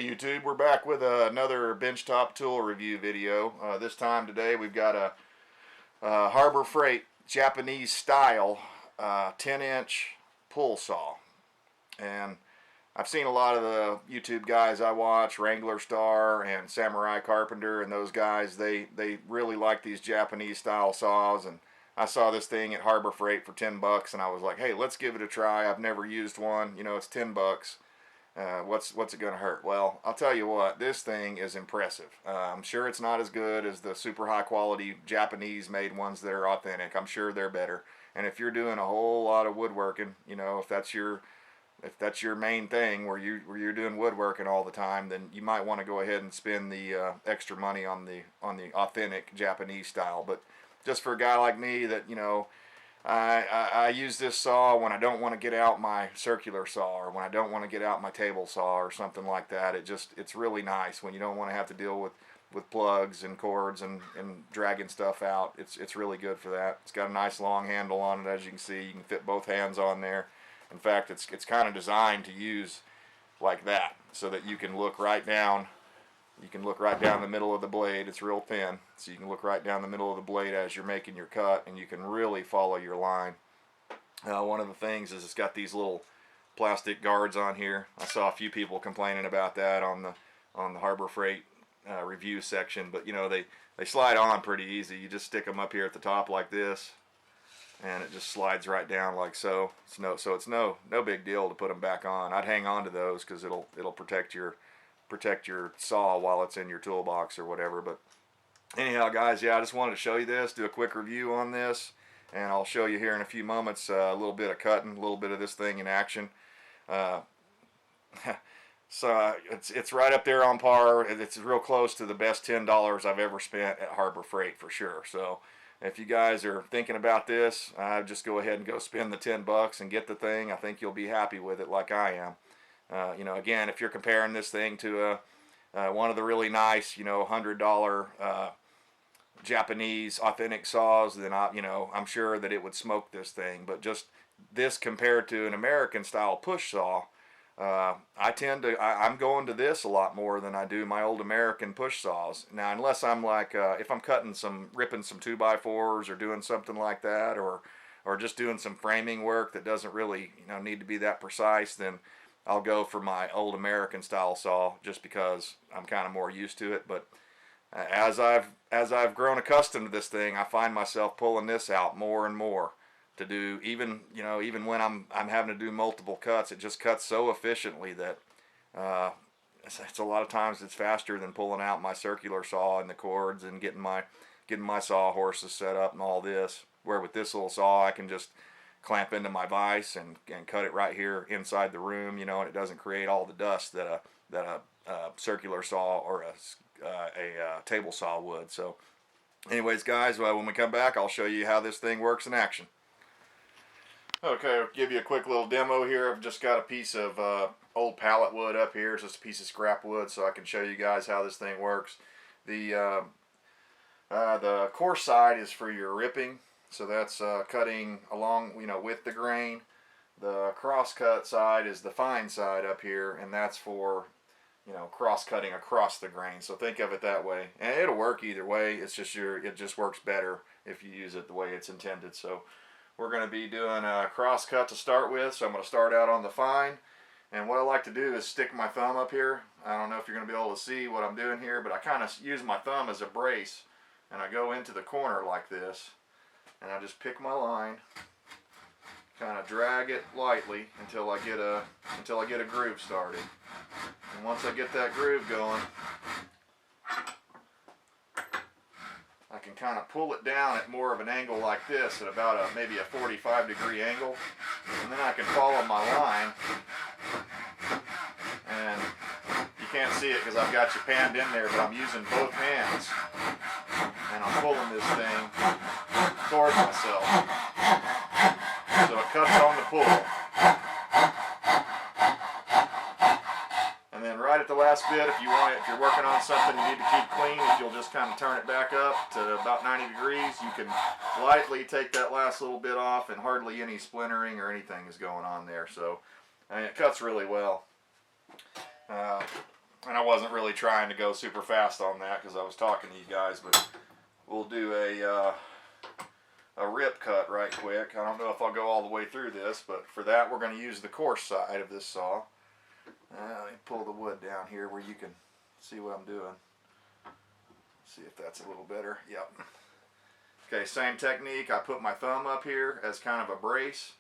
Hey YouTube, we're back with another benchtop tool review video. This time today we've got a Harbor Freight Japanese style 10-inch pull saw. And I've seen a lot of the YouTube guys I watch, Wrangler Star and Samurai Carpenter, and those guys, they really like these Japanese style saws. And I saw this thing at Harbor Freight for 10 bucks and I was like, hey, let's give it a try. I've never used one. You know, it's 10 bucks. What's it going to hurt? Well, I'll tell you what, this thing is impressive. I'm sure it's not as good as the super high quality Japanese made ones that are authentic. I'm sure they're better. And if you're doing a whole lot of woodworking, you know, if that's your main thing where you're doing woodworking all the time, then you might want to go ahead and spend the extra money on the authentic Japanese style. But just for a guy like me that, you know, I use this saw when I don't want to get out my circular saw, or when I don't want to get out my table saw or something like that. It's really nice when you don't want to have to deal with plugs and cords and dragging stuff out. It's really good for that. It's got a nice long handle on it, as you can see. You can fit both hands on there. In fact, it's kind of designed to use like that, so that you can look right down. You can look right down the middle of the blade. It's real thin, so you can look right down the middle of the blade as you're making your cut, and you can really follow your line. One of the things is it's got these little plastic guards on here. I saw a few people complaining about that on the Harbor Freight review section, but you know, they slide on pretty easy. You just stick them up here at the top like this, and it just slides right down like so. It's no big deal to put them back on. I'd hang on to those because it'll protect your saw while it's in your toolbox or whatever. But anyhow, guys, yeah, I just wanted to show you this, do a quick review on this, and I'll show you here in a few moments a little bit of cutting, a little bit of this thing in action. So it's right up there on par. It's real close to the best $10 I've ever spent at Harbor Freight for sure. So if you guys are thinking about this, just go ahead and go spend the 10 bucks and get the thing. I think you'll be happy with it like I am. You know, again, if you're comparing this thing to one of the really nice, you know, $100 Japanese authentic saws, then I'm sure that it would smoke this thing. But just this compared to an American style push saw, I'm going to this a lot more than I do my old American push saws. Now, unless I'm like, if I'm ripping some 2x4s or doing something like that, or just doing some framing work that doesn't really, you know, need to be that precise, then I'll go for my old American style saw just because I'm kind of more used to it. But as I've grown accustomed to this thing, I find myself pulling this out more and more to do, even when I'm having to do multiple cuts. It just cuts so efficiently that it's a lot of times it's faster than pulling out my circular saw and the cords and getting my saw horses set up and all this. Where with this little saw, I can just clamp into my vise and cut it right here inside the room, you know, and it doesn't create all the dust that a circular saw or a table saw would. So anyways, guys, when we come back, I'll show you how this thing works in action. Okay, I'll give you a quick little demo here. I've just got a piece of old pallet wood up here. It's just a piece of scrap wood, so I can show you guys how this thing works. The coarse side is for your ripping. So that's cutting along, you know, with the grain. The crosscut side is the fine side up here, and that's for, you know, cross-cutting across the grain. So think of it that way. And it'll work either way. It's just it just works better if you use it the way it's intended. So we're going to be doing a crosscut to start with. So I'm going to start out on the fine. And what I like to do is stick my thumb up here. I don't know if you're going to be able to see what I'm doing here, but I kind of use my thumb as a brace, and I go into the corner like this. And I just pick my line, kind of drag it lightly until I get a groove started. And once I get that groove going, I can kind of pull it down at more of an angle like this, at about maybe a 45-degree angle, and then I can follow my line. And you can't see it because I've got you panned in there, but I'm using both hands, and I'm pulling this thing towards myself, so it cuts on the pull. And then right at the last bit, if you're working on something you need to keep clean, if you'll just kind of turn it back up to about 90 degrees, you can lightly take that last little bit off, and hardly any splintering or anything is going on there. So it cuts really well. And I wasn't really trying to go super fast on that because I was talking to you guys, but we'll do a rip cut right quick. I don't know if I'll go all the way through this, but for that we're going to use the coarse side of this saw. Let me pull the wood down here where you can see what I'm doing. See if that's a little better. Yep. Okay, same technique. I put my thumb up here as kind of a brace,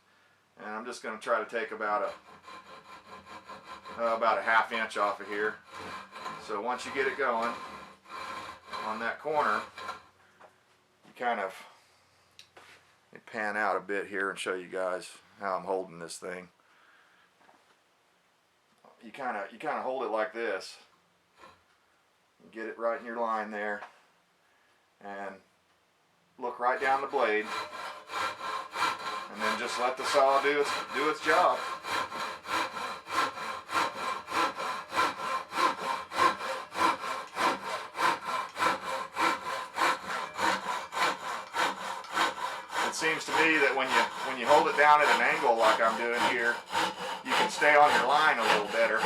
and I'm just going to try to take about a ½ inch off of here. So once you get it going on that corner, you kind of pan out a bit here and show you guys how I'm holding this thing. You kind of hold it like this. Get it right in your line there, and look right down the blade, and then just let the saw do its job. It seems to me that when you hold it down at an angle like I'm doing here, you can stay on your line a little better.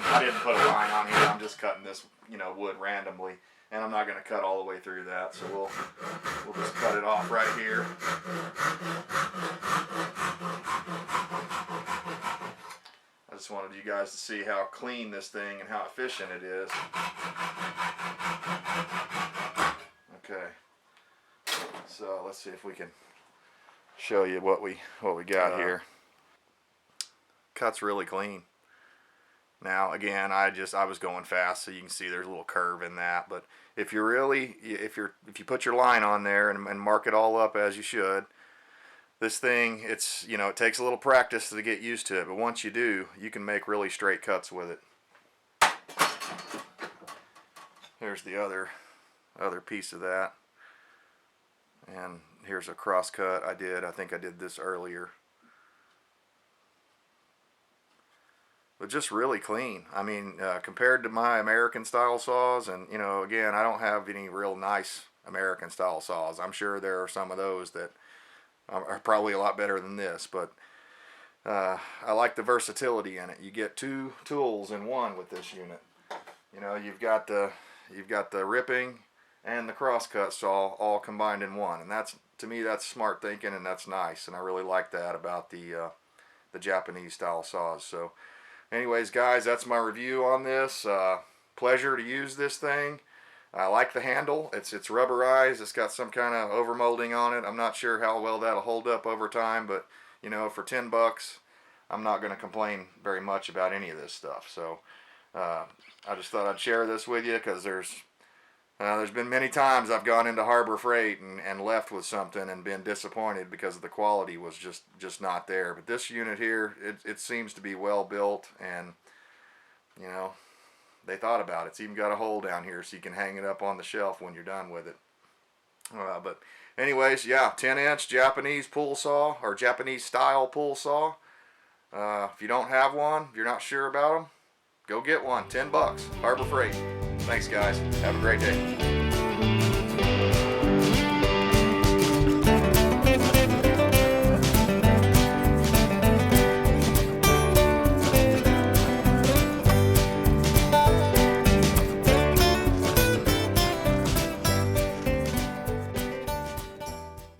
I didn't put a line on here. I'm just cutting this, wood randomly, and I'm not going to cut all the way through that. So we'll just cut it off right here. I just wanted you guys to see how clean this thing and how efficient it is. Okay. So let's see if we can show you what we got here. Cut's really clean. Now again, I was going fast, so you can see there's a little curve in that. But if you put your line on there and mark it all up as you should, this thing, it takes a little practice to get used to it. But once you do, you can make really straight cuts with it. Here's the other piece of that, and here's a cross cut I think I did this earlier. But just really clean. I mean, compared to my American style saws, and again, I don't have any real nice American style saws. I'm sure there are some of those that are probably a lot better than this, but I like the versatility in it. You get two tools in one with this unit. You've got the ripping and the crosscut saw all combined in one, and to me that's smart thinking, and that's nice, and I really like that about the Japanese style saws. So anyways, guys, that's my review on this. Pleasure to use this thing. I like the handle. It's rubberized. It's got some kind of overmolding on it. I'm not sure how well that'll hold up over time, but for $10, I'm not going to complain very much about any of this stuff. So I just thought I'd share this with you, because there's been many times I've gone into Harbor Freight and left with something and been disappointed because the quality was just not there. But this unit here, it seems to be well built, and they thought about it. It's even got a hole down here so you can hang it up on the shelf when you're done with it. But anyways, yeah, 10-inch Japanese pull saw, or Japanese style pull saw. If you don't have one, if you're not sure about them, go get one. $10, Harbor Freight. Thanks, guys. Have a great day.